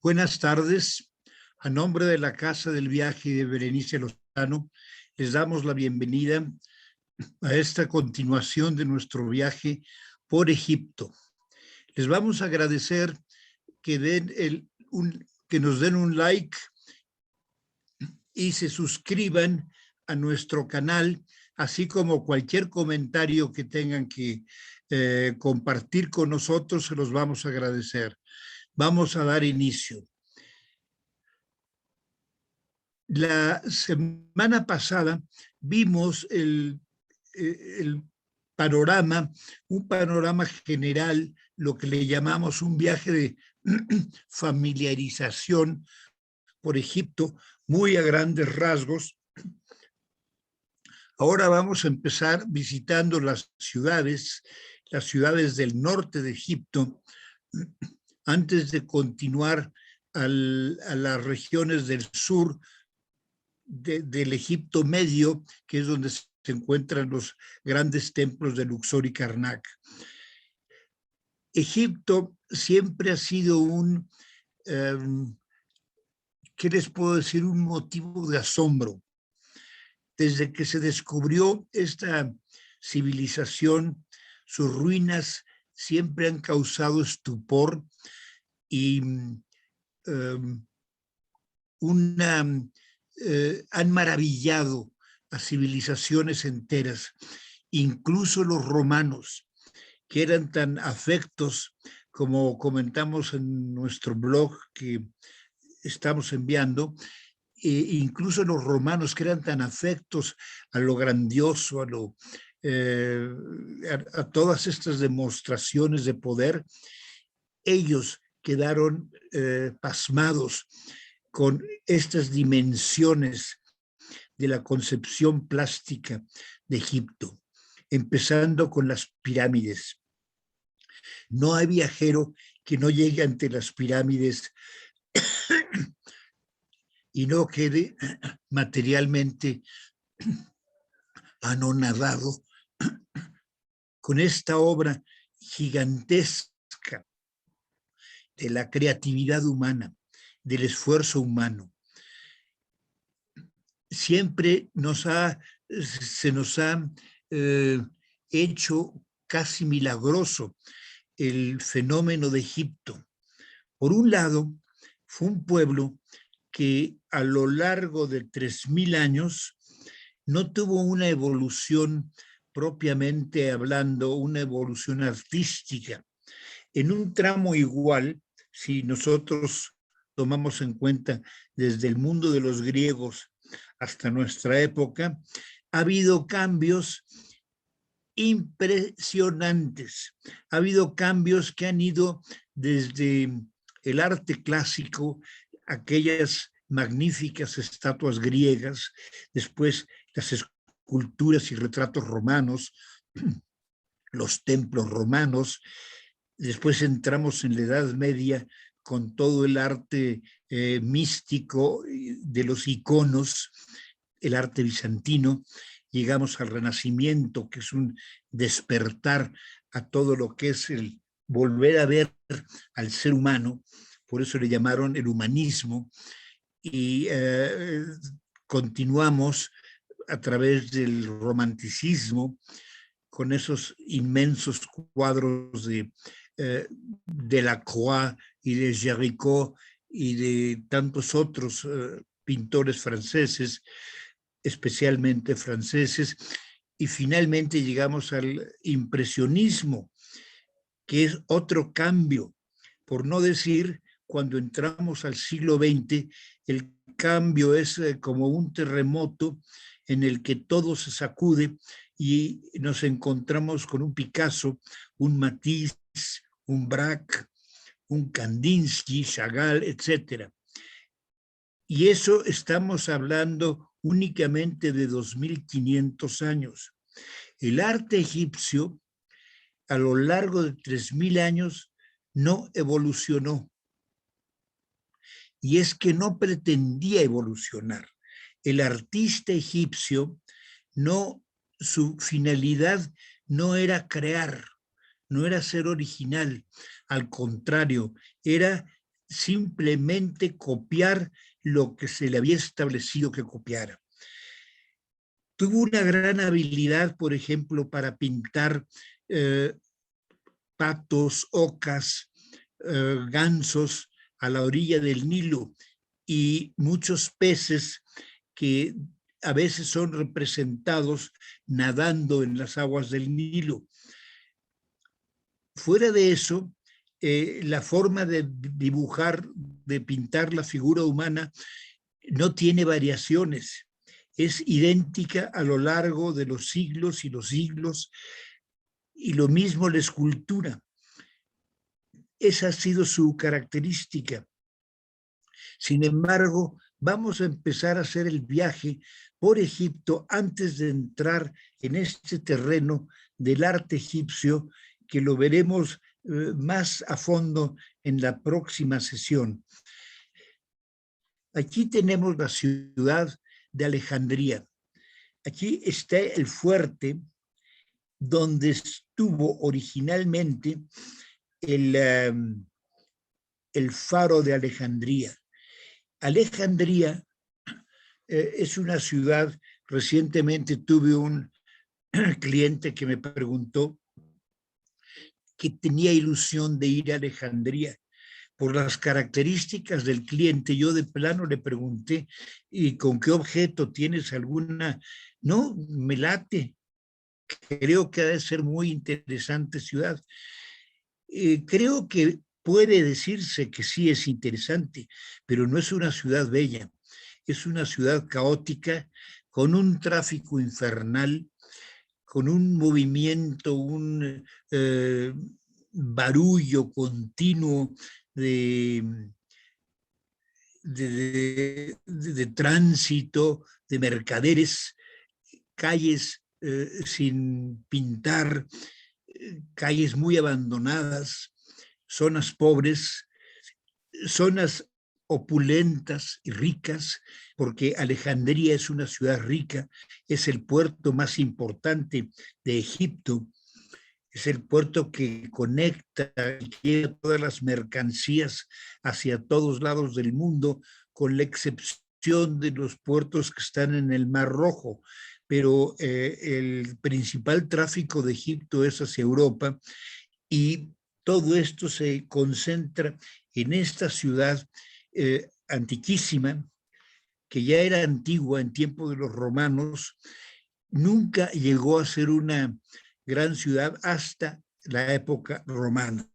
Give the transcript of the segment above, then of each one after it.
Buenas tardes. A nombre de la Casa del Viaje de Berenice Lozano, les damos la bienvenida a esta continuación de nuestro viaje por Egipto. Les vamos a agradecer que nos den un like y se suscriban a nuestro canal, así como cualquier comentario que tengan que compartir con nosotros, se los vamos a agradecer. Vamos a dar inicio. La semana pasada vimos el panorama, un panorama general, lo que le llamamos un viaje de familiarización por Egipto, muy a grandes rasgos. Ahora vamos a empezar visitando las ciudades del norte de Egipto, antes de continuar a las regiones del sur del Egipto medio, que es donde se encuentran los grandes templos de Luxor y Karnak. Egipto siempre ha sido ¿qué les puedo decir? Un motivo de asombro. Desde que se descubrió esta civilización, sus ruinas siempre han causado estupor y han maravillado a civilizaciones enteras, incluso los romanos, que eran tan afectos, como comentamos en nuestro blog que estamos enviando, incluso los romanos, que eran tan afectos a lo grandioso, a todas estas demostraciones de poder, ellos quedaron pasmados con estas dimensiones de la concepción plástica de Egipto, empezando con las pirámides. No hay viajero que no llegue ante las pirámides y no quede materialmente anonadado con esta obra gigantesca de la creatividad humana, del esfuerzo humano. Siempre se nos ha hecho casi milagroso el fenómeno de Egipto. Por un lado, fue un pueblo que a lo largo de 3000 años no tuvo una evolución propiamente hablando, una evolución artística. En un tramo igual, si nosotros tomamos en cuenta desde el mundo de los griegos hasta nuestra época, ha habido cambios impresionantes. Ha habido cambios que han ido desde el arte clásico, aquellas magníficas estatuas griegas, después las esculturas y retratos romanos, los templos romanos, después entramos en la Edad Media con todo el arte místico de los iconos, el arte bizantino, llegamos al Renacimiento, que es un despertar a todo lo que es el volver a ver al ser humano, por eso le llamaron el humanismo, y continuamos a través del romanticismo, con esos inmensos cuadros de Delacroix y de Géricault y de tantos otros pintores franceses, especialmente franceses, y finalmente llegamos al impresionismo, que es otro cambio, por no decir, cuando entramos al siglo XX, el cambio es como un terremoto en el que todo se sacude y nos encontramos con un Picasso, un Matisse, un Braque, un Kandinsky, Chagall, etc. Y eso estamos hablando únicamente de 2500 años. El arte egipcio, a lo largo de 3000 años, no evolucionó. Y es que no pretendía evolucionar. El artista egipcio, su finalidad no era crear, no era ser original, al contrario, era simplemente copiar lo que se le había establecido que copiara. Tuvo una gran habilidad, por ejemplo, para pintar patos, ocas, gansos a la orilla del Nilo y muchos peces que a veces son representados nadando en las aguas del Nilo. Fuera de eso, la forma de dibujar, de pintar la figura humana no tiene variaciones. Es idéntica a lo largo de los siglos y los siglos, y lo mismo la escultura. Esa ha sido su característica. Sin embargo, vamos a empezar a hacer el viaje por Egipto antes de entrar en este terreno del arte egipcio, que lo veremos más a fondo en la próxima sesión. Aquí tenemos la ciudad de Alejandría. Aquí está el fuerte donde estuvo originalmente el faro de Alejandría. Alejandría es una ciudad, recientemente tuve un cliente que me preguntó que tenía ilusión de ir a Alejandría. Por las características del cliente, yo de plano le pregunté, ¿y con qué objeto tienes alguna? No, me late. Creo que ha de ser muy interesante ciudad. Creo que puede decirse que sí es interesante, pero no es una ciudad bella. Es una ciudad caótica, con un tráfico infernal, con un movimiento, un barullo continuo de, de tránsito, de mercaderes, calles sin pintar, calles muy abandonadas, zonas pobres, zonas opulentas y ricas, porque Alejandría es una ciudad rica, es el puerto más importante de Egipto, es el puerto que conecta y lleva todas las mercancías hacia todos lados del mundo, con la excepción de los puertos que están en el Mar Rojo. Pero el principal tráfico de Egipto es hacia Europa, y todo esto se concentra en esta ciudad antiquísima, que ya era antigua en tiempo de los romanos. Nunca llegó a ser una gran ciudad hasta la época romana.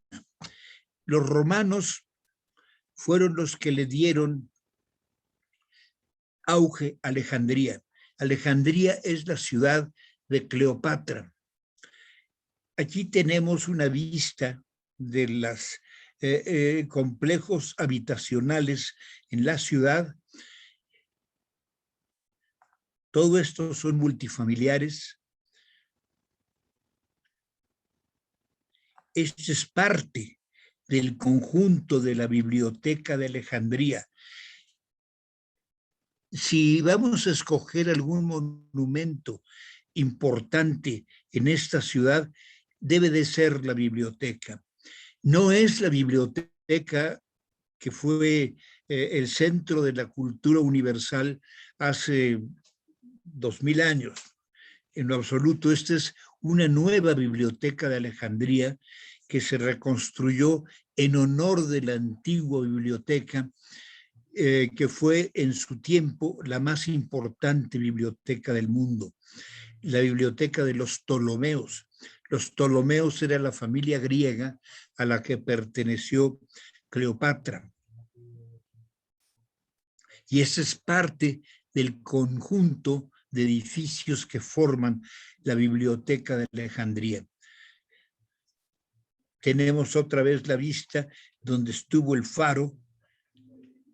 Los romanos fueron los que le dieron auge a Alejandría. Alejandría es la ciudad de Cleopatra. Aquí tenemos una vista de los complejos habitacionales en la ciudad. Todo esto son multifamiliares. Esto es parte del conjunto de la Biblioteca de Alejandría. Si vamos a escoger algún monumento importante en esta ciudad, debe de ser la biblioteca. No es la biblioteca que fue el centro de la cultura universal hace 2000 años. En lo absoluto, esta es una nueva biblioteca de Alejandría que se reconstruyó en honor de la antigua biblioteca, que fue en su tiempo la más importante biblioteca del mundo, la biblioteca de los Ptolomeos. Los Ptolomeos era la familia griega a la que perteneció Cleopatra. Y esa es parte del conjunto de edificios que forman la Biblioteca de Alejandría. Tenemos otra vez la vista donde estuvo el faro,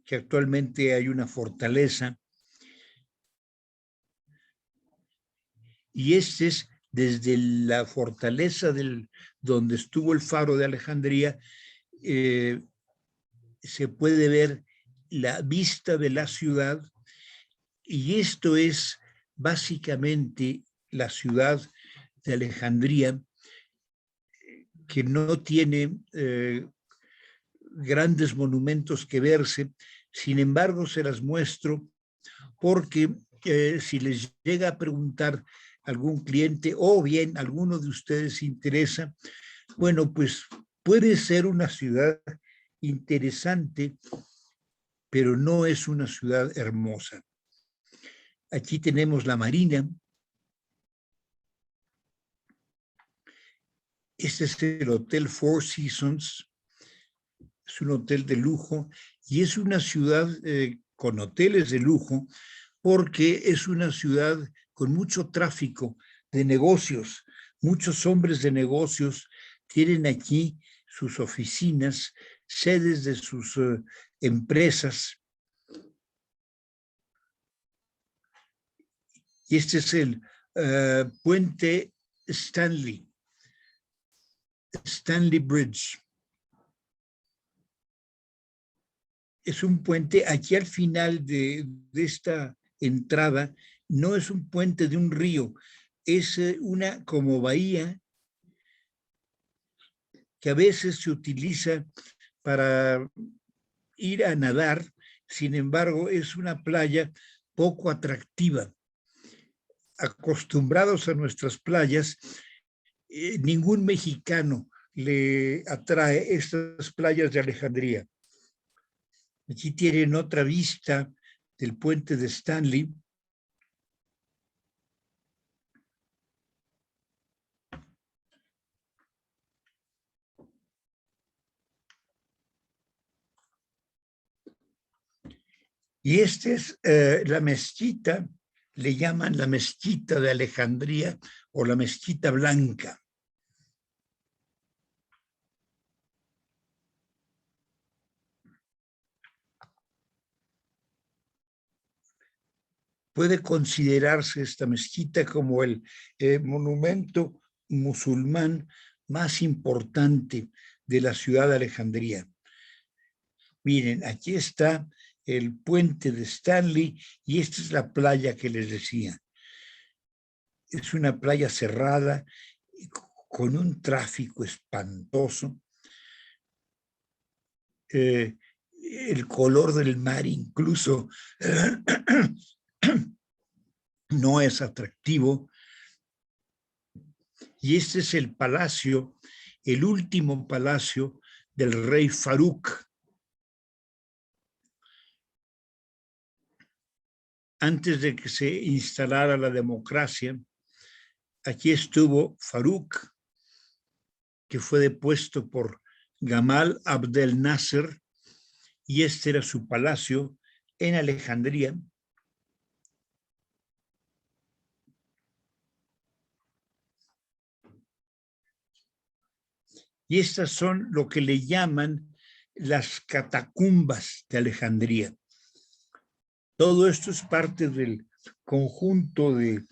que actualmente hay una fortaleza. Y este es desde la fortaleza donde estuvo el faro de Alejandría, se puede ver la vista de la ciudad, y esto es básicamente la ciudad de Alejandría, que no tiene grandes monumentos que verse. Sin embargo, se las muestro porque si les llega a preguntar algún cliente o bien alguno de ustedes interesa, bueno, pues puede ser una ciudad interesante, pero no es una ciudad hermosa. Aquí tenemos la marina. Este es el Hotel Four Seasons. Es un hotel de lujo y es una ciudad con hoteles de lujo porque es una ciudad con mucho tráfico de negocios. Muchos hombres de negocios tienen aquí sus oficinas, sedes de sus empresas. Y este es el puente Stanley Bridge. Es un puente aquí al final de esta entrada, no es un puente de un río, es una como bahía que a veces se utiliza para ir a nadar, sin embargo es una playa poco atractiva. Acostumbrados a nuestras playas, ningún mexicano le atrae estas playas de Alejandría. Aquí tienen otra vista del puente de Stanley. Y esta es la mezquita, le llaman la mezquita de Alejandría o la mezquita blanca. Puede considerarse esta mezquita como el monumento musulmán más importante de la ciudad de Alejandría. Miren, aquí está el puente de Stanley y esta es la playa que les decía. Es una playa cerrada con un tráfico espantoso. El color del mar incluso no es atractivo. Y este es el palacio, el último palacio del rey Farouk. Antes de que se instalara la democracia, aquí estuvo Farouk, que fue depuesto por Gamal Abdel Nasser, y este era su palacio en Alejandría. Y estas son lo que le llaman las catacumbas de Alejandría. Todo esto es parte del conjunto de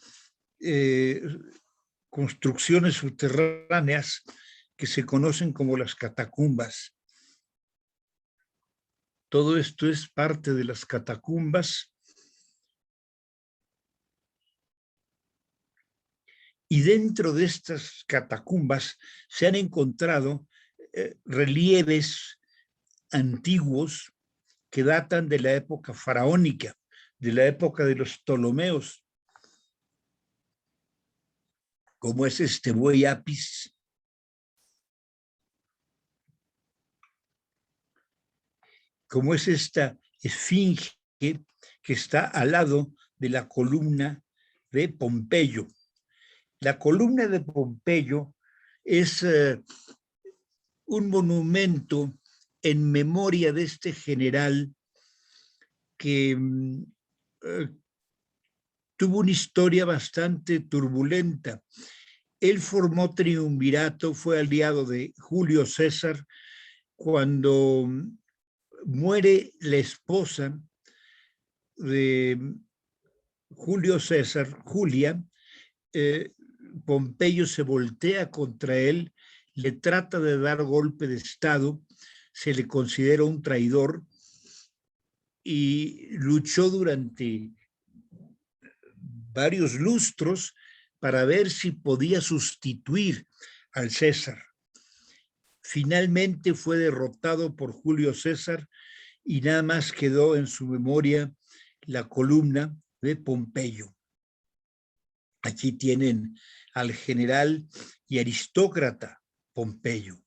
construcciones subterráneas que se conocen como las catacumbas. Todo esto es parte de las catacumbas. Y dentro de estas catacumbas se han encontrado relieves antiguos que datan de la época faraónica, de la época de los Ptolomeos, como es este buey Apis, como es esta esfinge que está al lado de la columna de Pompeyo. La columna de Pompeyo es un monumento en memoria de este general que tuvo una historia bastante turbulenta. Él formó triunvirato, fue aliado de Julio César. Cuando muere la esposa de Julio César, Julia, Pompeyo se voltea contra él, le trata de dar golpe de estado, se le considera un traidor y luchó durante varios lustros para ver si podía sustituir al César. finalmente fue derrotado por Julio César y nada más quedó en su memoria la columna de Pompeyo. Aquí tienen al general y aristócrata Pompeyo.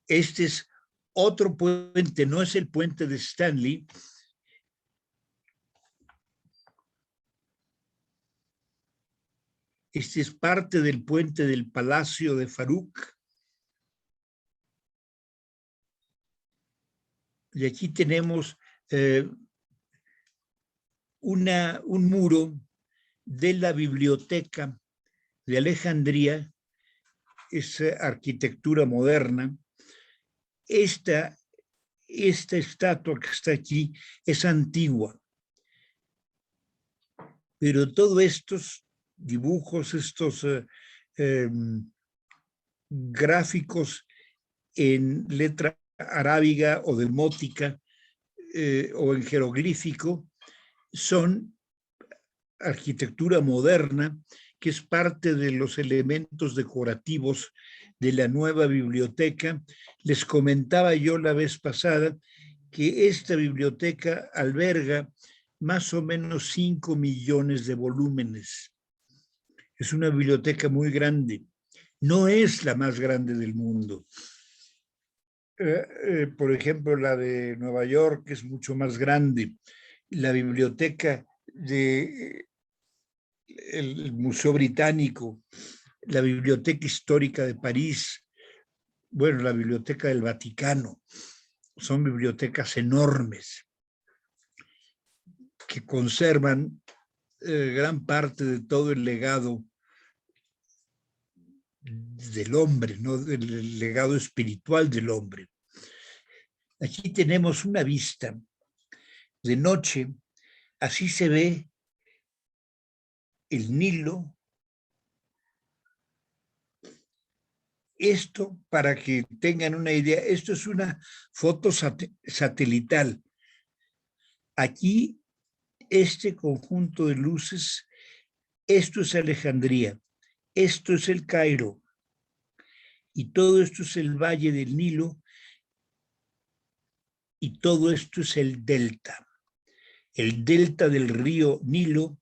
Este es otro puente, no es el puente de Stanley. Este es parte del puente del Palacio de Farouk. Y aquí tenemos un muro de la biblioteca de Alejandría, es arquitectura moderna. Esta estatua que está aquí es antigua, pero todos estos dibujos, estos gráficos en letra arábiga o demótica o en jeroglífico son arquitectura moderna, que es parte de los elementos decorativos de la nueva biblioteca. Les comentaba yo la vez pasada que esta biblioteca alberga más o menos 5 millones de volúmenes. Es una biblioteca muy grande. No es la más grande del mundo. Por ejemplo, la de Nueva York es mucho más grande. La biblioteca del Museo Británico, la Biblioteca Histórica de París, bueno, la Biblioteca del Vaticano, son bibliotecas enormes que conservan gran parte de todo el legado del hombre, ¿no? Del legado espiritual del hombre. Aquí tenemos una vista de noche, así se ve el Nilo. Esto, para que tengan una idea, esto es una foto satelital. Aquí, este conjunto de luces, esto es Alejandría, esto es el Cairo, y todo esto es el Valle del Nilo, y todo esto es el delta del río Nilo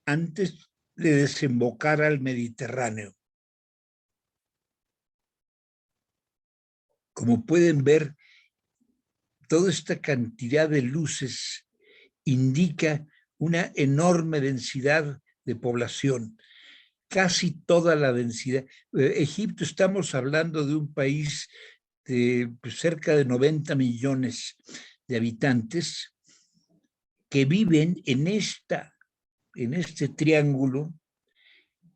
antes de desembocar al Mediterráneo. Como pueden ver, toda esta cantidad de luces indica una enorme densidad de población, casi toda la densidad. Egipto, estamos hablando de un país de cerca de 90 millones de habitantes que viven en este triángulo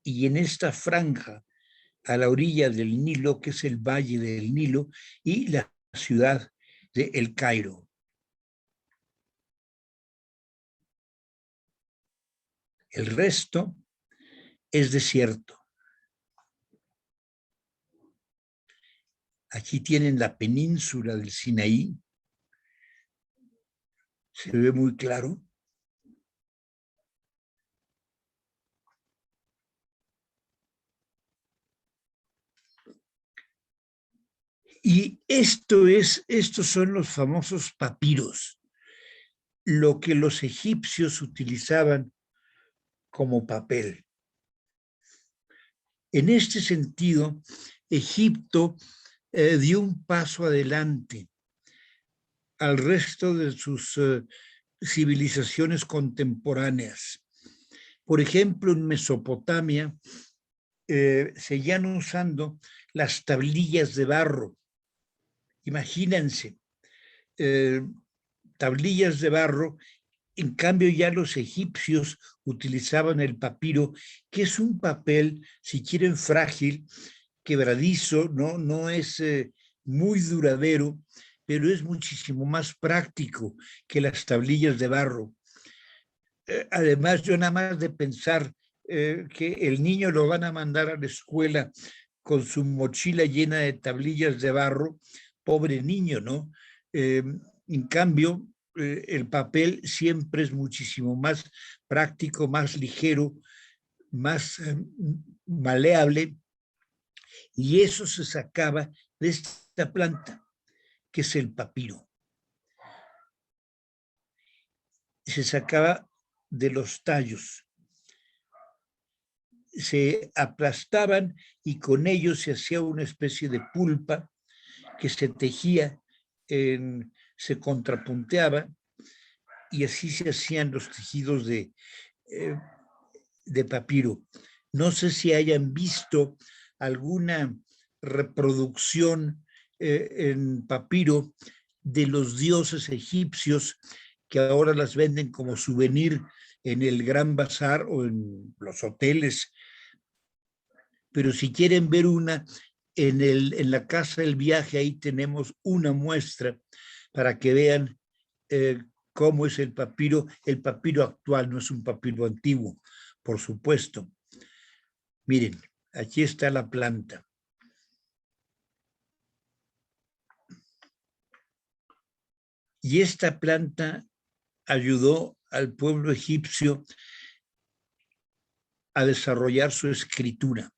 y en esta franja a la orilla del Nilo, que es el Valle del Nilo, y la ciudad de El Cairo. El resto es desierto. Aquí tienen la península del Sinaí. Se ve muy claro. Y estos son los famosos papiros, lo que los egipcios utilizaban como papel. En este sentido, Egipto dio un paso adelante al resto de sus civilizaciones contemporáneas. Por ejemplo, en Mesopotamia seguían usando las tablillas de barro. Imagínense, tablillas de barro. En cambio, ya los egipcios utilizaban el papiro, que es un papel, si quieren, frágil, quebradizo, no es muy duradero, pero es muchísimo más práctico que las tablillas de barro. Además, yo nada más de pensar que el niño lo van a mandar a la escuela con su mochila llena de tablillas de barro, pobre niño, ¿no? En cambio, el papel siempre es muchísimo más práctico, más ligero, más maleable, y eso se sacaba de esta planta, que es el papiro. Se sacaba de los tallos, se aplastaban y con ellos se hacía una especie de pulpa que se tejía, se contrapunteaba, y así se hacían los tejidos de papiro. No sé si hayan visto alguna reproducción en papiro de los dioses egipcios que ahora las venden como souvenir en el Gran Bazar o en los hoteles. Pero si quieren ver una, en la Casa del Viaje, ahí tenemos una muestra para que vean cómo es el papiro actual, no es un papiro antiguo, por supuesto. Miren, aquí está la planta. Y esta planta ayudó al pueblo egipcio a desarrollar su escritura,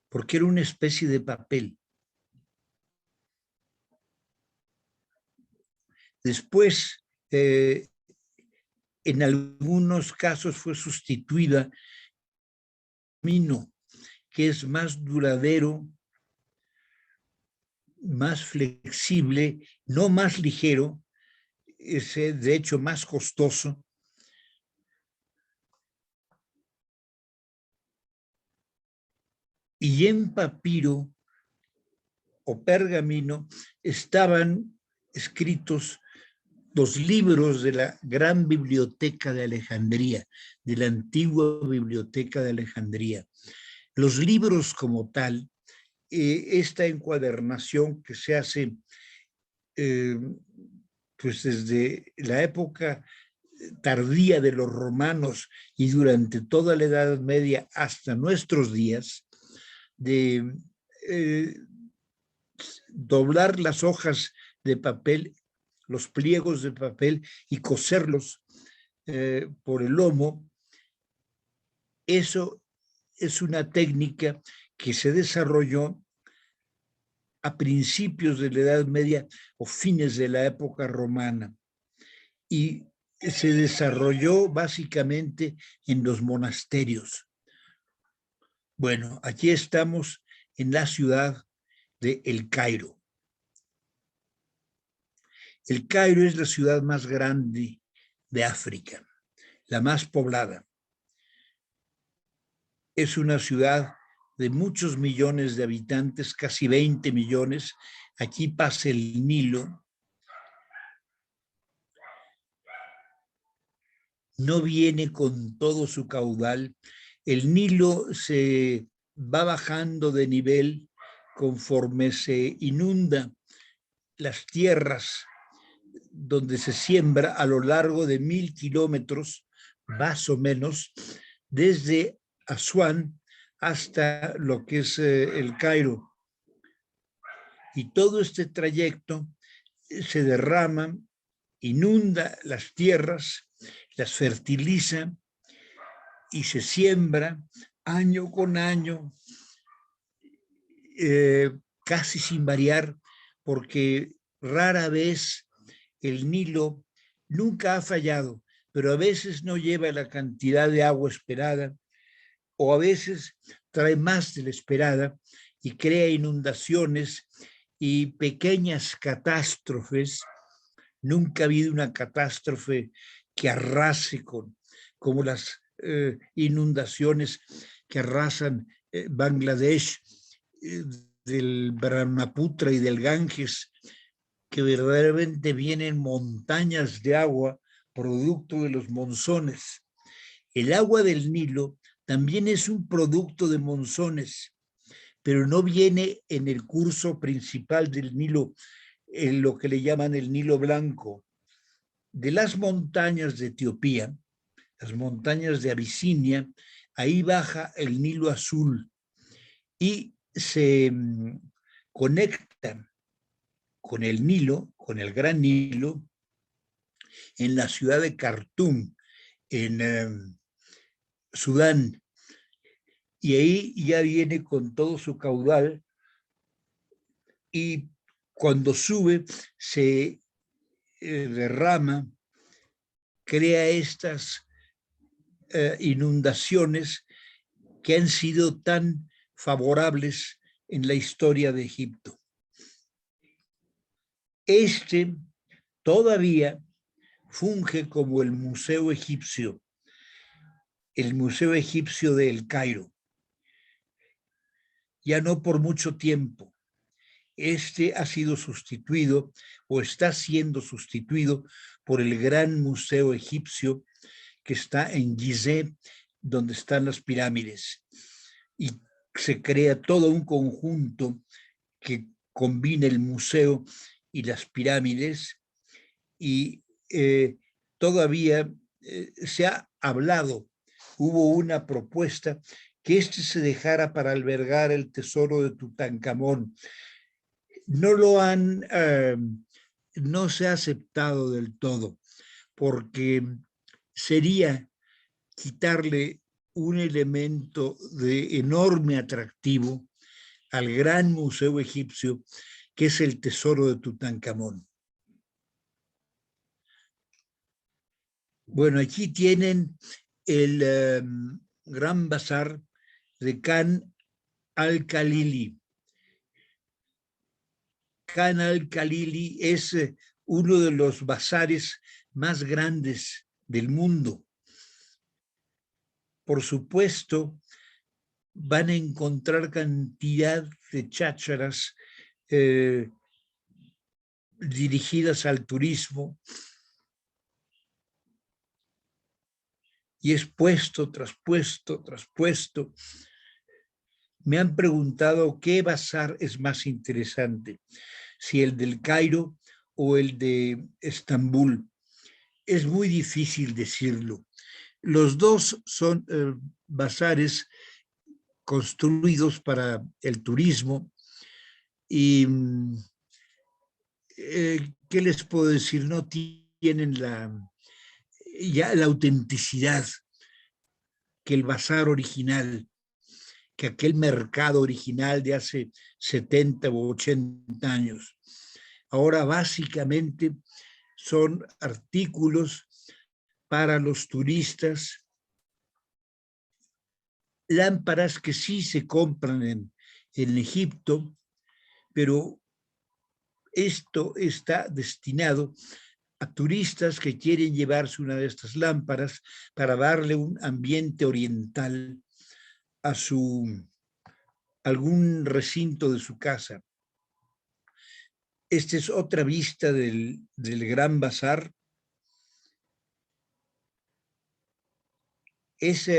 porque era una especie de papel. Después, en algunos casos fue sustituida que es más duradero, más flexible, no más ligero, es de hecho más costoso. Y en papiro o pergamino estaban escritos los libros de la gran biblioteca de Alejandría, de la antigua biblioteca de Alejandría. Los libros como tal, esta encuadernación que se hace pues desde la época tardía de los romanos y durante toda la Edad Media hasta nuestros días, de doblar las hojas de papel, los pliegos de papel y coserlos por el lomo. Eso es una técnica que se desarrolló a principios de la Edad Media o fines de la época romana, y se desarrolló básicamente en los monasterios. Bueno, aquí estamos en la ciudad de El Cairo. El Cairo es la ciudad más grande de África, la más poblada. Es una ciudad de muchos millones de habitantes, casi 20 millones. Aquí pasa el Nilo. No viene con todo su caudal. El Nilo se va bajando de nivel conforme se inunda las tierras donde se siembra a lo largo de 1000 kilómetros, más o menos, desde Asuán hasta lo que es el Cairo. Y todo este trayecto se derrama, inunda las tierras, las fertiliza y se siembra año con año, casi sin variar, porque rara vez el Nilo nunca ha fallado, pero a veces no lleva la cantidad de agua esperada, o a veces trae más de la esperada y crea inundaciones y pequeñas catástrofes. Nunca ha habido una catástrofe que arrase como las inundaciones que arrasan Bangladesh, del Brahmaputra y del Ganges, que verdaderamente vienen montañas de agua producto de los monzones. El agua del Nilo también es un producto de monzones, pero no viene en el curso principal del Nilo, en lo que le llaman el Nilo Blanco. De las montañas de Etiopía, las montañas de Abisinia, ahí baja el Nilo Azul y se conecta con el Nilo, con el Gran Nilo, en la ciudad de Khartoum, en Sudán. y ahí ya viene con todo su caudal y cuando sube se derrama, crea estas inundaciones que han sido tan favorables en la historia de Egipto. Este todavía funge como el Museo Egipcio de El Cairo, ya no por mucho tiempo. Este ha sido sustituido o está siendo sustituido por el Gran Museo Egipcio que está en Gizeh, donde están las pirámides. Y se crea todo un conjunto que combina el museo y las pirámides y todavía se ha hablado, hubo una propuesta que se dejara para albergar el tesoro de Tutankamón. No se ha aceptado del todo, porque sería quitarle un elemento de enorme atractivo al gran museo egipcio, que es el tesoro de Tutankamón. Bueno, aquí tienen el Gran Bazar de Khan al-Khalili. Khan al-Khalili es uno de los bazares más grandes del mundo. Por supuesto, van a encontrar cantidad de chácharas dirigidas al turismo, y es puesto tras puesto tras puesto. Me han preguntado qué bazar es más interesante, si el del Cairo o el de Estambul. Es muy difícil decirlo. Los dos son bazares construidos para el turismo y ¿qué les puedo decir? No tienen ya la autenticidad que el bazar original, que aquel mercado original de hace 70 u 80 años. Ahora básicamente son artículos para los turistas, lámparas que sí se compran en Egipto, pero esto está destinado a turistas que quieren llevarse una de estas lámparas para darle un ambiente oriental a algún recinto de su casa. Esta es otra vista del Gran Bazar. Es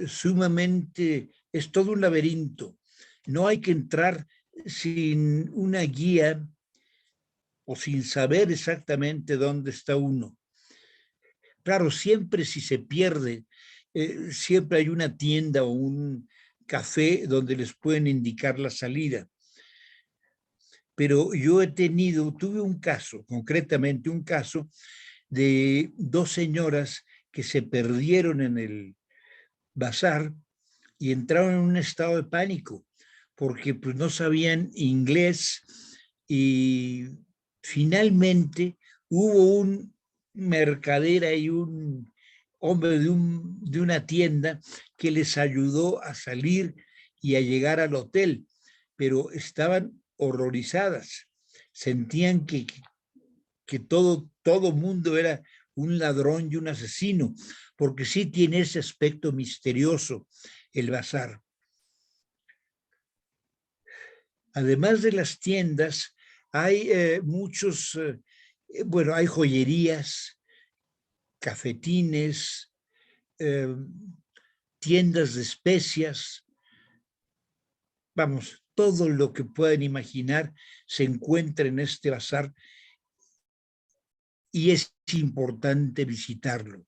sumamente, es todo un laberinto. No hay que entrar sin una guía o sin saber exactamente dónde está uno. Claro, siempre si se pierde, siempre hay una tienda o un café donde les pueden indicar la salida. Pero yo tuve un caso, concretamente un caso de dos señoras que se perdieron en el bazar y entraron en un estado de pánico porque pues no sabían inglés y finalmente hubo un mercader y un hombre de una tienda que les ayudó a salir y a llegar al hotel, pero estaban horrorizadas, sentían que todo mundo era un ladrón y un asesino, porque sí tiene ese aspecto misterioso el bazar. Además de las tiendas, hay hay joyerías, cafetines, tiendas de especias. Vamos, todo lo que puedan imaginar se encuentra en este bazar y es importante visitarlo.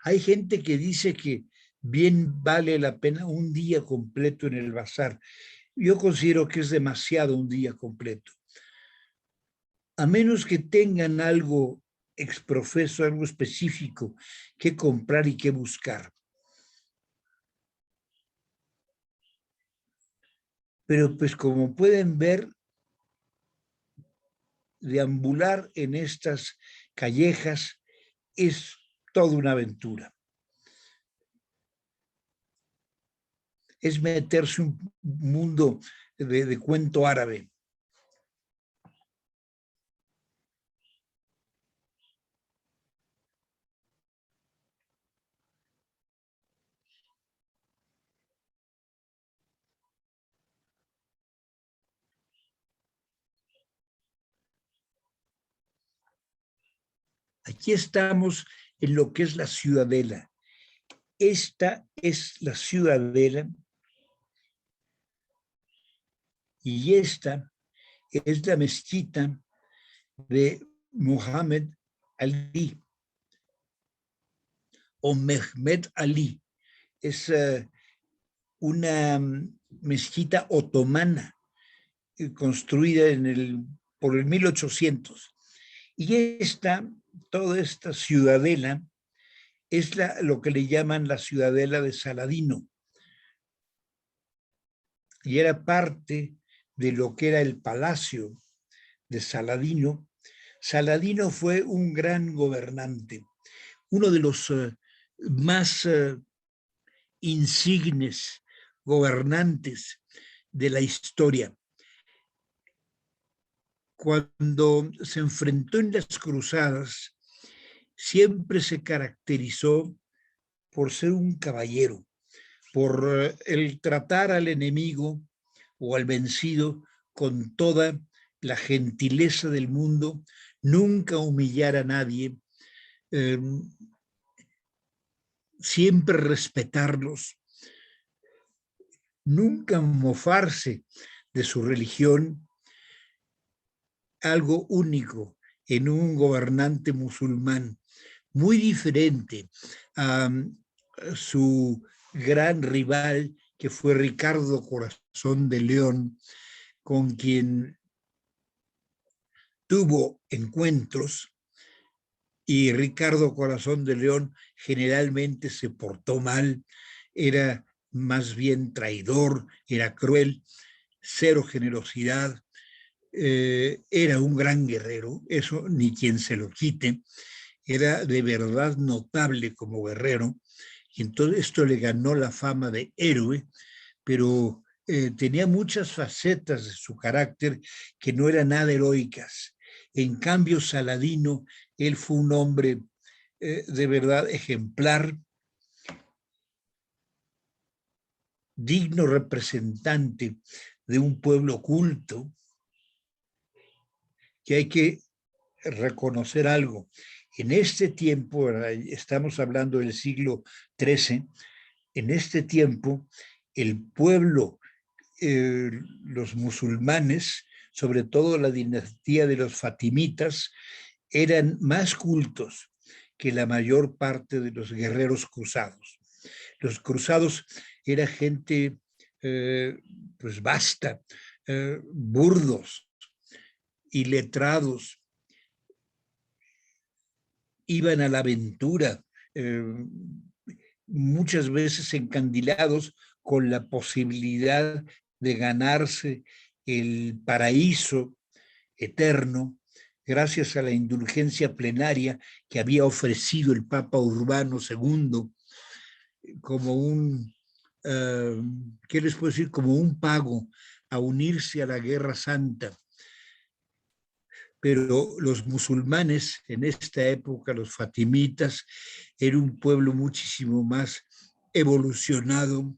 Hay gente que dice que bien vale la pena un día completo en el bazar. Yo considero que es demasiado un día completo. A menos que tengan algo exprofeso algo específico que comprar y que buscar. Pero pues como pueden ver, deambular en estas callejas es toda una aventura. Es meterse un mundo de cuento árabe. Aquí estamos en lo que es la ciudadela. Esta es la ciudadela y esta es la mezquita de Muhammad Ali o Mehmed Ali. Es una mezquita otomana construida por el 1800. Y toda esta ciudadela es lo que le llaman la ciudadela de Saladino. Y era parte de lo que era el palacio de Saladino. Saladino fue un gran gobernante, uno de los más insignes gobernantes de la historia. Cuando se enfrentó en las cruzadas, siempre se caracterizó por ser un caballero, por el tratar al enemigo o al vencido con toda la gentileza del mundo, nunca humillar a nadie, siempre respetarlos, nunca mofarse de su religión, algo único en un gobernante musulmán, muy diferente a su gran rival que fue Ricardo Corazón de León, con quien tuvo encuentros, y Ricardo Corazón de León generalmente se portó mal, era más bien traidor, era cruel, cero generosidad, era un gran guerrero, eso ni quien se lo quite, era de verdad notable como guerrero, y entonces esto le ganó la fama de héroe, pero tenía muchas facetas de su carácter que no eran nada heroicas. En cambio, Saladino, él fue un hombre de verdad ejemplar, digno representante de un pueblo culto, que hay que reconocer algo. En este tiempo, estamos hablando del siglo XIII, en este tiempo el pueblo, los musulmanes, sobre todo la dinastía de los fatimitas, eran más cultos que la mayor parte de los guerreros cruzados. Los cruzados era gente pues vasta, burdos, iletrados, iban a la aventura, muchas veces encandilados con la posibilidad de ganarse el paraíso eterno gracias a la indulgencia plenaria que había ofrecido el Papa Urbano II como ¿qué les puedo decir? Como un pago a unirse a la Guerra Santa. Pero los musulmanes en esta época, los fatimitas, era un pueblo muchísimo más evolucionado,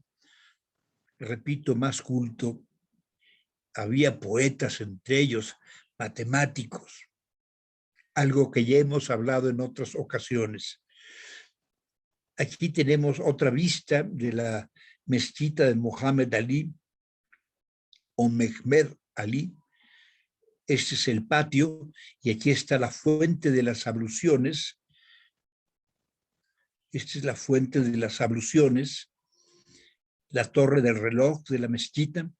repito, más culto. Había poetas entre ellos, matemáticos, algo que ya hemos hablado en otras ocasiones. Aquí tenemos otra vista de la mezquita de Mohammed Ali o Mehmed Ali. Este es el patio y aquí está la fuente de las abluciones. Esta es la fuente de las abluciones, la torre del reloj de la mezquita.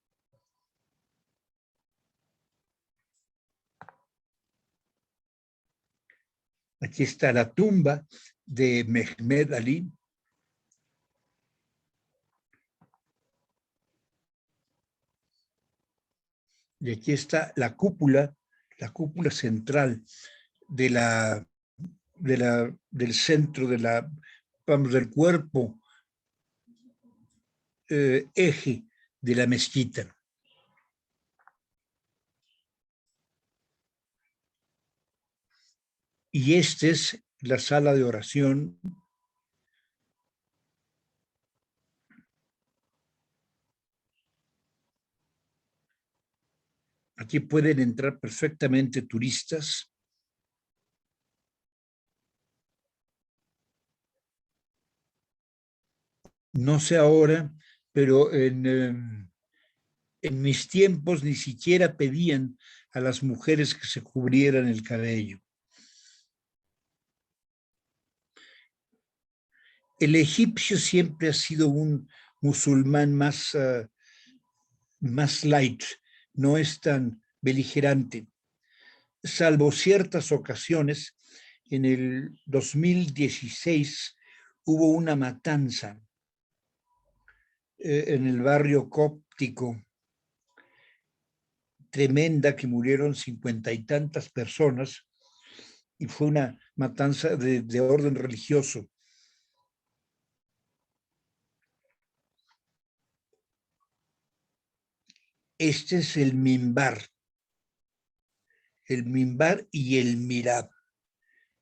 Aquí está la tumba de Mehmed Ali. Y aquí está la cúpula central del centro del cuerpo eje de la mezquita. Y esta es la sala de oración. Aquí pueden entrar perfectamente turistas. No sé ahora, pero en mis tiempos ni siquiera pedían a las mujeres que se cubrieran el cabello. El egipcio siempre ha sido un musulmán más light, no es tan beligerante, salvo ciertas ocasiones. En el 2016 hubo una matanza en el barrio cóptico tremenda, que murieron 50 y tantas personas, y fue una matanza de orden religioso. Este es el mimbar y el mirab.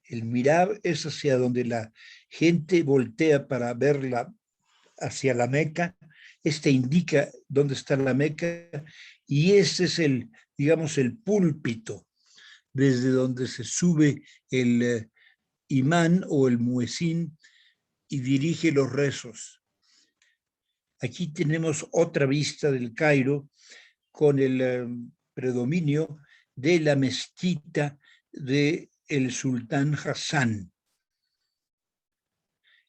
El mirab es hacia donde la gente voltea para verla, hacia la Meca. Este indica dónde está la Meca, y este es digamos, el púlpito desde donde se sube el imán o el muezín y dirige los rezos. Aquí tenemos otra vista del Cairo con el predominio de la mezquita del sultán Hassan.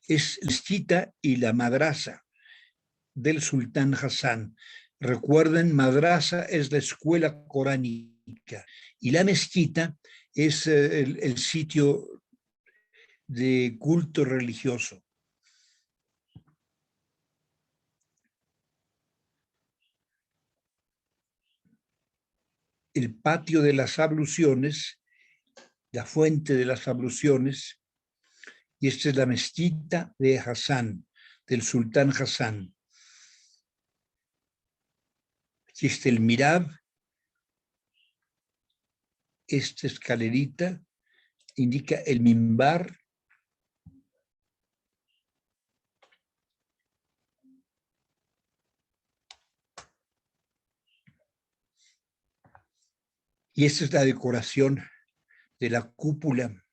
Es la mezquita y la madrasa del sultán Hassan. Recuerden, madrasa es la escuela coránica y la mezquita es el sitio de culto religioso. El patio de las abluciones, la fuente de las abluciones, y esta es la mezquita de Hassan, del sultán Hassan. Aquí está el mirab, esta escalerita indica el mimbar. Y esta es la decoración de la cúpula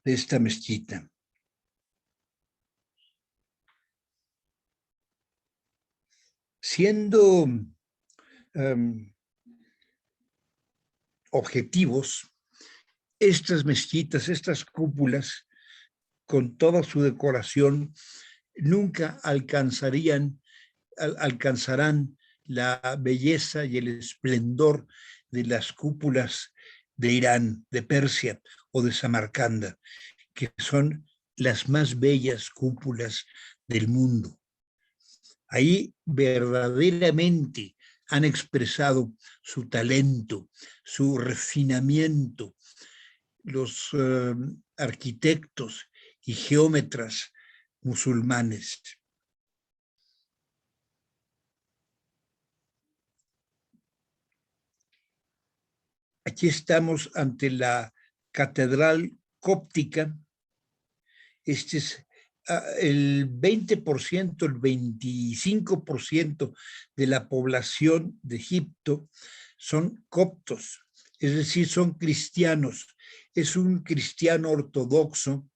de esta mezquita. Siendo objetivos, estas mezquitas, estas cúpulas, con toda su decoración, nunca alcanzarán la belleza y el esplendor de las cúpulas de Irán, de Persia o de Samarcanda, que son las más bellas cúpulas del mundo. Ahí verdaderamente han expresado su talento, su refinamiento, los arquitectos y geómetras musulmanes. Aquí estamos ante la catedral cóptica. Este es el 20%, el 25% de la población de Egipto son coptos, es decir, son cristianos. Es un cristiano ortodoxo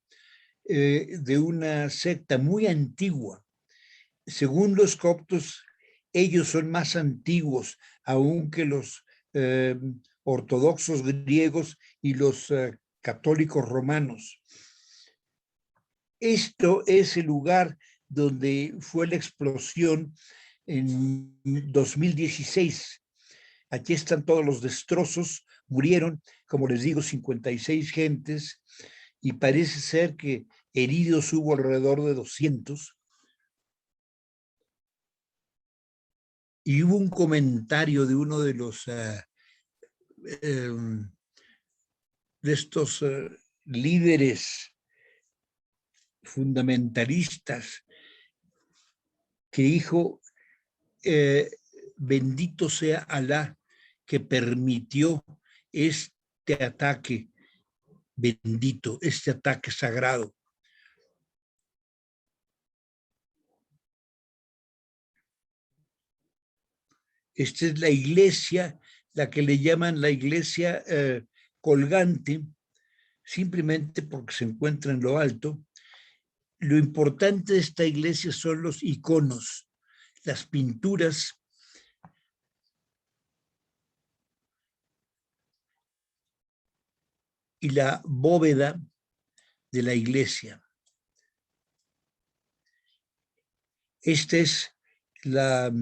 de una secta muy antigua. Según los coptos, ellos son más antiguos aún que los ortodoxos griegos y los católicos romanos. Esto es el lugar donde fue la explosión en 2016. Aquí están todos los destrozos Murieron, como les digo, 56 gentes y parece ser que heridos hubo alrededor de 200. Y hubo un comentario de uno de los de estos líderes fundamentalistas que dijo, bendito sea Alá que permitió este ataque bendito, este ataque sagrado. Esta es la iglesia, la que le llaman la iglesia colgante, simplemente porque se encuentra en lo alto. Lo importante de esta iglesia son los iconos, las pinturas y la bóveda de la iglesia. Esta es la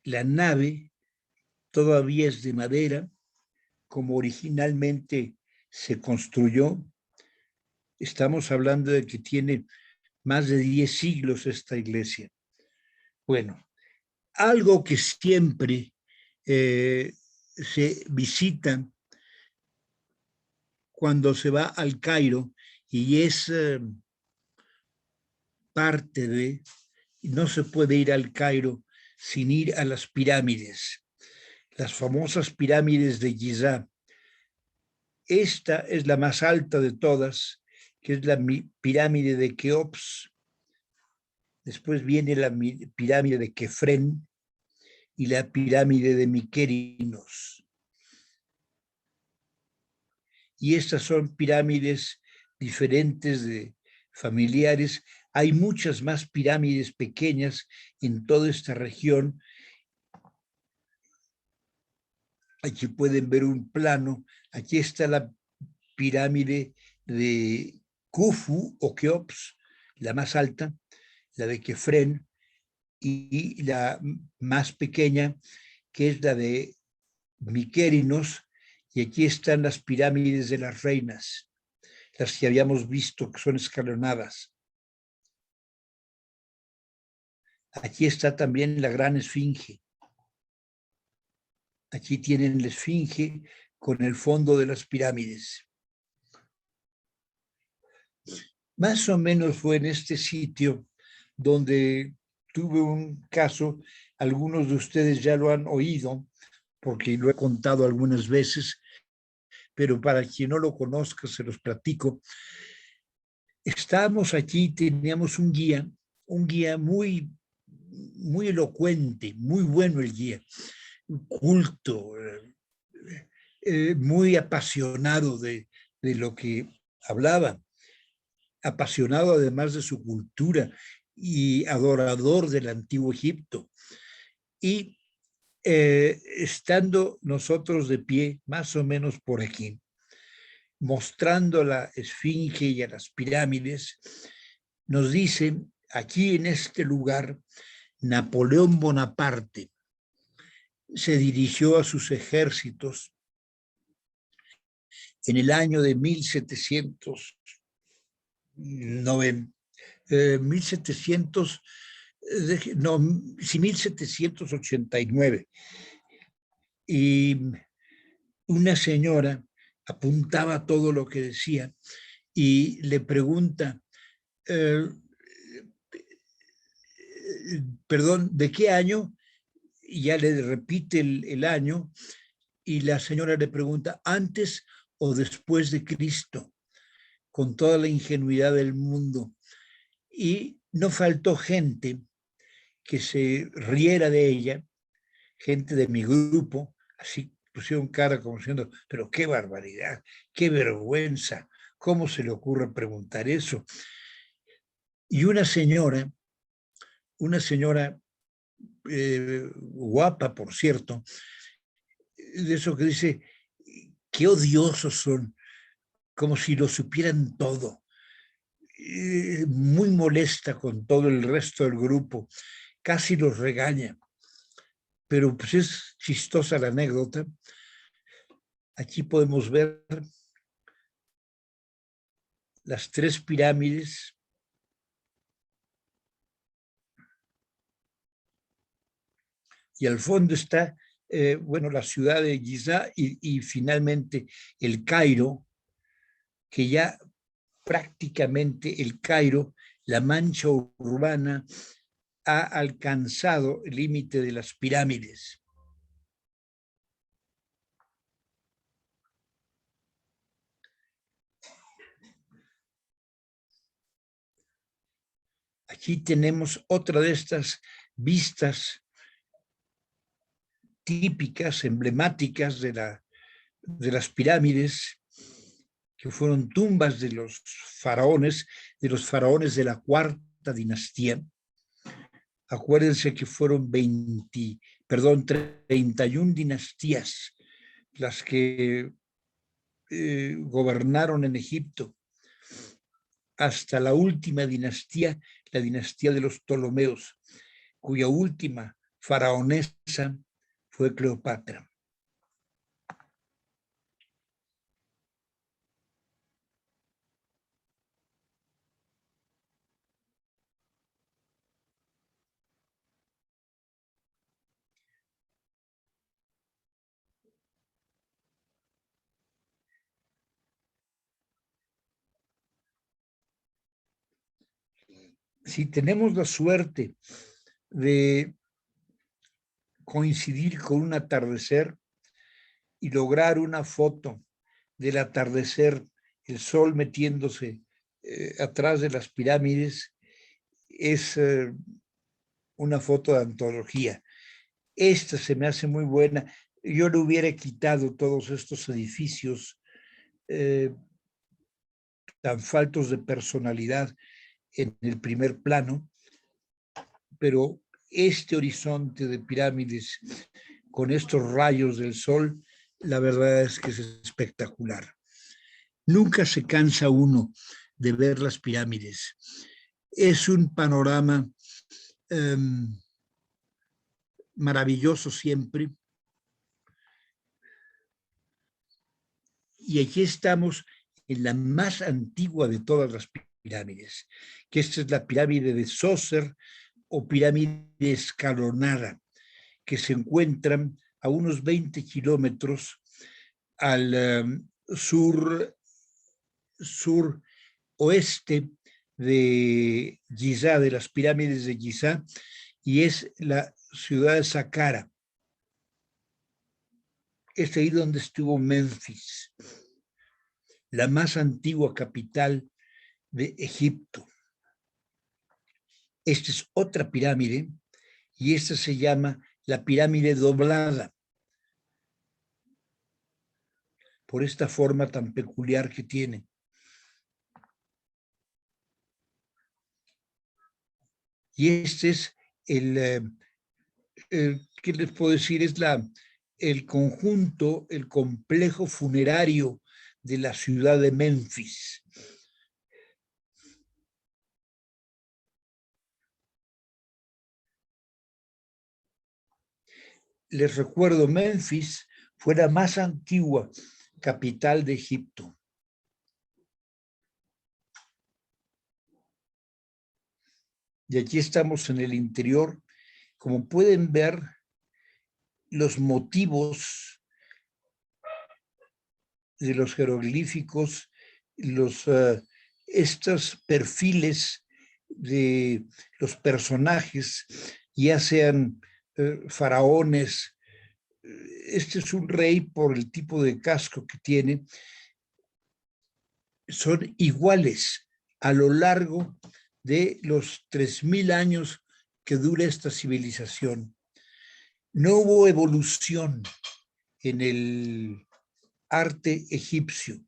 nave, todavía es de madera, como originalmente se construyó. Estamos hablando de que tiene más de 10 siglos esta iglesia. Bueno, algo que siempre se visita cuando se va al Cairo y es parte de, no se puede ir al Cairo sin ir a las pirámides, las famosas pirámides de Giza. Esta es la más alta de todas, que es la pirámide de Keops. Después viene la pirámide de Kefren y la pirámide de Miquerinos. Y estas son pirámides diferentes de familiares. Hay muchas más pirámides pequeñas en toda esta región. Aquí pueden ver un plano. Aquí está la pirámide de Khufu o Keops, la más alta, la de Kefren, y la más pequeña, que es la de Miquerinos, y aquí están las pirámides de las reinas, las que habíamos visto que son escalonadas. Aquí está también la gran esfinge. Aquí tienen la esfinge con el fondo de las pirámides. Más o menos fue en este sitio donde tuve un caso, algunos de ustedes ya lo han oído, porque lo he contado algunas veces, pero para quien no lo conozca, se los platico. Estábamos aquí, teníamos un guía muy, muy elocuente, muy bueno el guía, culto, muy apasionado de lo que hablaba, apasionado además de su cultura y adorador del antiguo Egipto. Y estando nosotros de pie, más o menos por aquí, mostrando la esfinge y a las pirámides, nos dicen, aquí en este lugar, Napoleón Bonaparte se dirigió a sus ejércitos en el año de 1789. Y una señora apuntaba todo lo que decía y le pregunta, perdón, ¿de qué año? Y ya le repite el año y la señora le pregunta, ¿antes o después de Cristo? Con toda la ingenuidad del mundo. Y no faltó gente que se riera de ella, gente de mi grupo, así pusieron cara como diciendo, pero qué barbaridad, qué vergüenza, ¿cómo se le ocurre preguntar eso? Y una señora guapa, por cierto, de eso que dice, qué odiosos son, como si lo supieran todo, muy molesta con todo el resto del grupo, casi los regaña, pero pues es chistosa la anécdota. Aquí podemos ver las tres pirámides. Y al fondo está, bueno, la ciudad de Giza y finalmente el Cairo, que ya prácticamente el Cairo, la mancha urbana, ha alcanzado el límite de las pirámides. Aquí tenemos otra de estas vistas típicas, emblemáticas de las pirámides, que fueron tumbas de los faraones de la cuarta dinastía. Acuérdense que fueron 31 dinastías las que gobernaron en Egipto, hasta la última dinastía, la dinastía de los Ptolomeos, cuya última faraonesa fue Cleopatra. Si tenemos la suerte de coincidir con un atardecer y lograr una foto del atardecer, el sol metiéndose atrás de las pirámides, es una foto de antología. Esta se me hace muy buena. Yo le hubiera quitado todos estos edificios tan faltos de personalidad en el primer plano, pero este horizonte de pirámides con estos rayos del sol, la verdad es que es espectacular. Nunca se cansa uno de ver las pirámides. Es un panorama maravilloso siempre. Y aquí estamos en la más antigua de todas las pirámides, que esta es la pirámide de Djoser o pirámide escalonada, que se encuentran a unos 20 kilómetros al suroeste de Giza, de las pirámides de Giza, y es la ciudad de Saqqara. Es ahí donde estuvo Menfis, la más antigua capital de Egipto. Esta es otra pirámide y esta se llama la pirámide doblada, por esta forma tan peculiar que tiene. Y este es ¿qué les puedo decir? Es el conjunto, el complejo funerario de la ciudad de Menfis. Les recuerdo, Menfis fue la más antigua capital de Egipto. Y aquí estamos en el interior. Como pueden ver, los motivos de los jeroglíficos, estos perfiles de los personajes, ya sean faraones, este es un rey por el tipo de casco que tiene, son iguales a lo largo de los 3000 años que dura esta civilización. No hubo evolución en el arte egipcio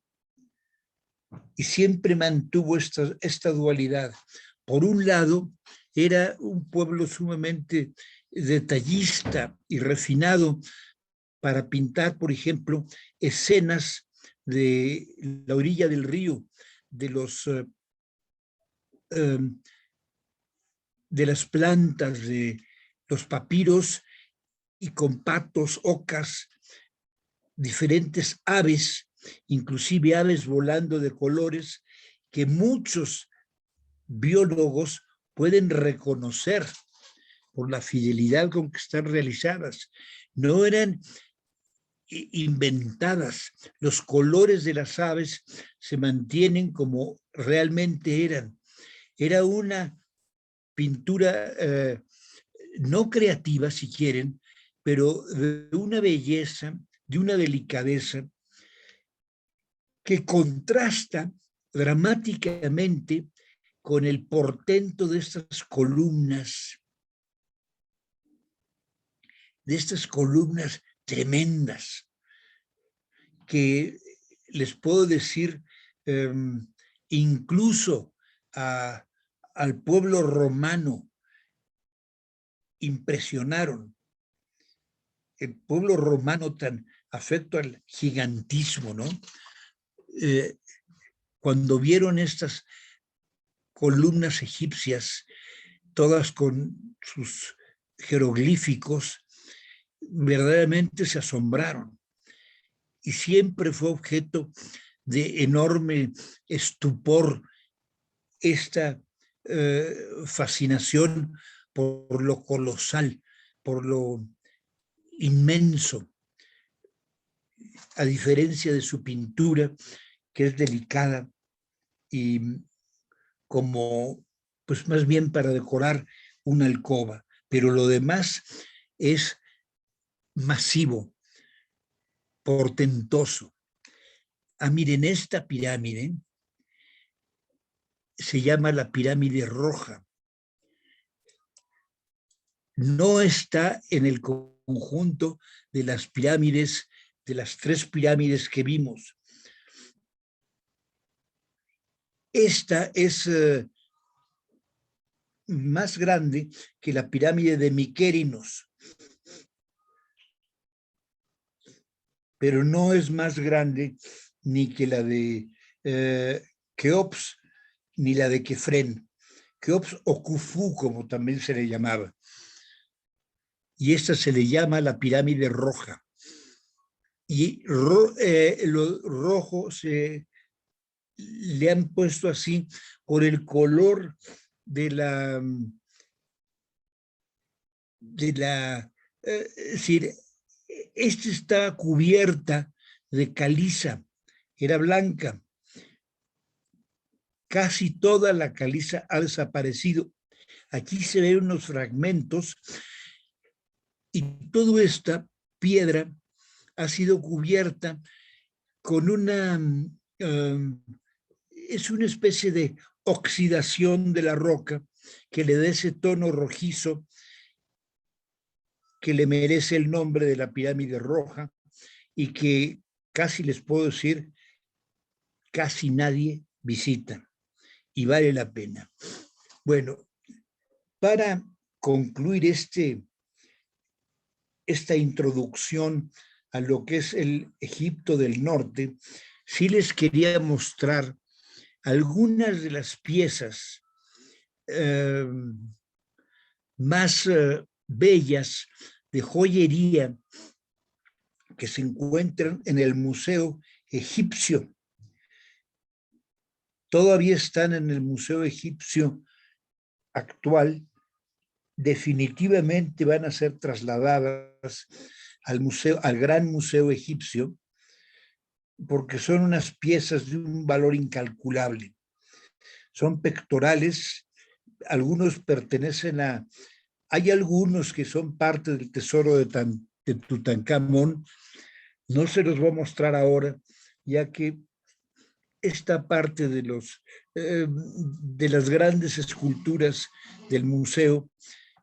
y siempre mantuvo esta dualidad. Por un lado, era un pueblo sumamente detallista y refinado para pintar, por ejemplo, escenas de la orilla del río, de las plantas, de los papiros y con patos, ocas, diferentes aves, inclusive aves volando de colores que muchos biólogos pueden reconocer por la fidelidad con que están realizadas. No eran inventadas. Los colores de las aves se mantienen como realmente eran. Era una pintura no creativa, si quieren, pero de una belleza, de una delicadeza que contrasta dramáticamente con el portento de estas columnas tremendas, que les puedo decir, incluso al pueblo romano impresionaron. El pueblo romano tan afecto al gigantismo, ¿no? Cuando vieron estas columnas egipcias, todas con sus jeroglíficos, verdaderamente se asombraron. Y siempre fue objeto de enorme estupor esta fascinación por lo colosal, por lo inmenso, a diferencia de su pintura, que es delicada y como, pues más bien para decorar una alcoba, pero lo demás es masivo, portentoso. Miren, esta pirámide se llama la pirámide roja. No está en el conjunto de las pirámides, de las 3 pirámides que vimos. Esta es más grande que la pirámide de Miquerinos, pero no es más grande ni que la de Keops, ni la de Kefren. Keops o Khufu, como también se le llamaba. Y esta se le llama la pirámide roja. Y lo rojo le han puesto así por el color de la es decir, esta está cubierta de caliza, era blanca. Casi toda la caliza ha desaparecido. Aquí se ven unos fragmentos y toda esta piedra ha sido cubierta con es una especie de oxidación de la roca que le da ese tono rojizo que le merece el nombre de la pirámide roja y que casi les puedo decir, casi nadie visita y vale la pena. Bueno, para concluir esta introducción a lo que es el Egipto del Norte, sí les quería mostrar algunas de las piezas más bellas de joyería que se encuentran en el Museo Egipcio. Todavía están en el Museo Egipcio actual, definitivamente van a ser trasladadas al Gran Museo Egipcio, porque son unas piezas de un valor incalculable. Son pectorales, algunos pertenecen hay algunos que son parte del tesoro de Tutankamón. No se los voy a mostrar ahora, ya que esta parte de las grandes esculturas del museo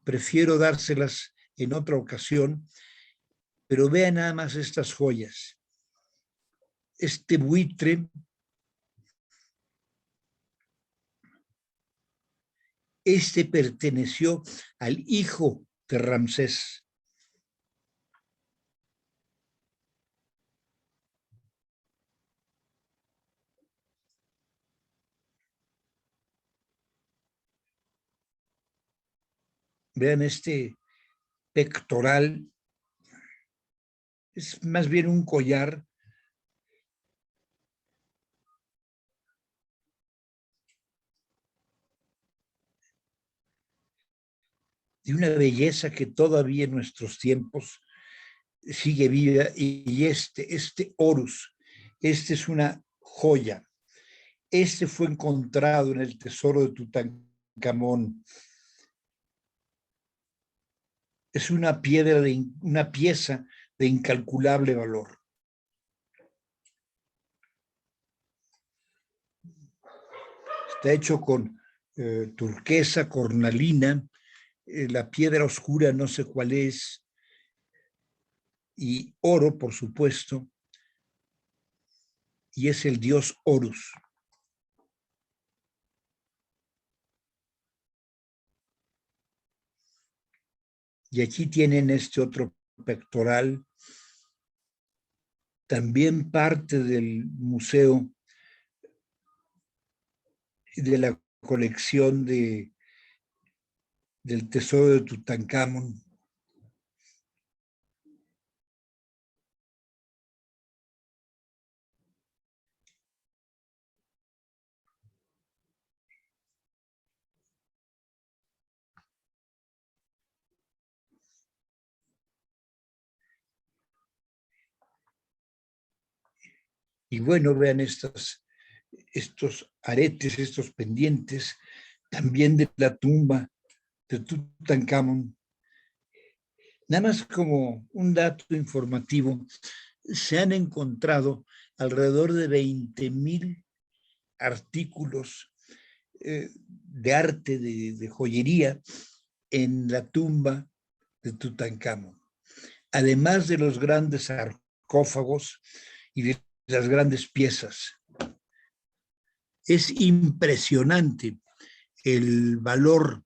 prefiero dárselas en otra ocasión, pero vean nada más estas joyas. Este buitre perteneció al hijo de Ramsés. Vean este pectoral es más bien un collar de una belleza que todavía en nuestros tiempos sigue viva, y este Horus, este es una joya. Este fue encontrado en el tesoro de Tutankamón. Es una pieza de incalculable valor. Está hecho con turquesa, cornalina, la piedra oscura no sé cuál es, y oro, por supuesto, y es el dios Horus. Y aquí tienen este otro pectoral, también parte del museo, de la colección del tesoro de Tutankamón. Y bueno, vean estos aretes, estos pendientes, también de la tumba de Tutankamón. Nada más como un dato informativo, se han encontrado alrededor de 20,000 artículos de arte, de joyería, en la tumba de Tutankamón, además de los grandes sarcófagos y de las grandes piezas. Es impresionante el valor,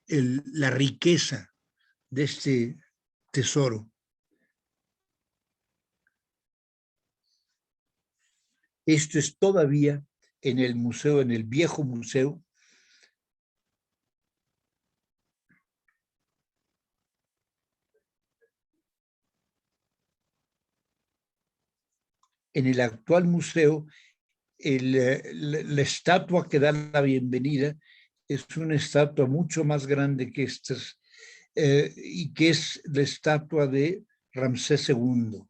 la riqueza de este tesoro. Esto es todavía en el museo, en el viejo museo. En el actual museo, la estatua que da la bienvenida es una estatua mucho más grande que estas, y que es la estatua de Ramsés II.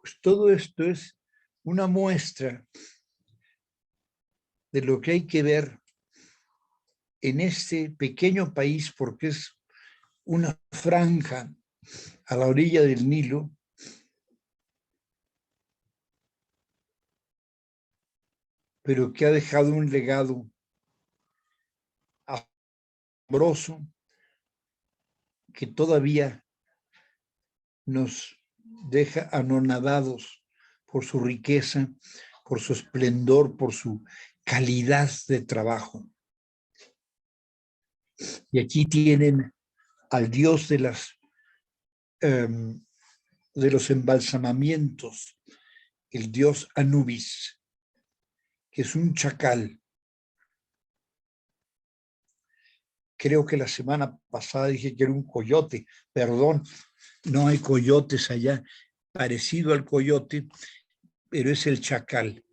Pues todo esto es una muestra de lo que hay que ver en este pequeño país, porque es una franja a la orilla del Nilo, pero que ha dejado un legado asombroso que todavía nos deja anonadados por su riqueza, por su esplendor, por su calidad de trabajo. Y aquí tienen al dios de los embalsamamientos, el dios Anubis, que es un chacal. Creo que la semana pasada dije que era un coyote, perdón, no hay coyotes allá, parecido al coyote, pero es el chacal.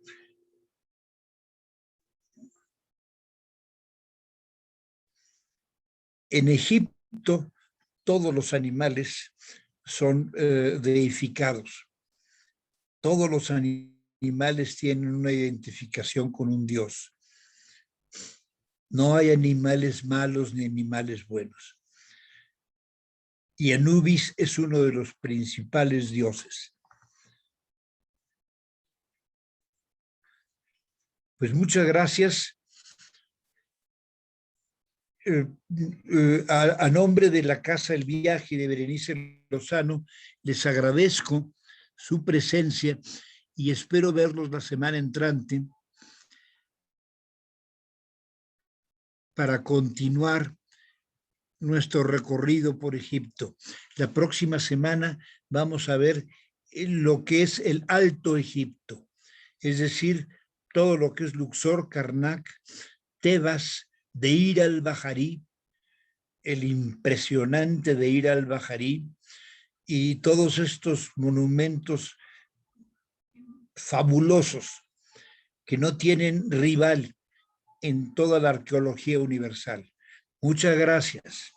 En Egipto, todos los animales son deificados. Todos los animales tienen una identificación con un dios. No hay animales malos ni animales buenos. Y Anubis es uno de los principales dioses. Pues muchas gracias. A nombre de la Casa del Viaje de Berenice Lozano, les agradezco su presencia y espero verlos la semana entrante para continuar nuestro recorrido por Egipto. La próxima semana vamos a ver lo que es el Alto Egipto, es decir, todo lo que es Luxor, Karnak, Tebas, Deir al-Bajarí, el impresionante Deir al-Bajarí, y todos estos monumentos fabulosos que no tienen rival en toda la arqueología universal. Muchas gracias.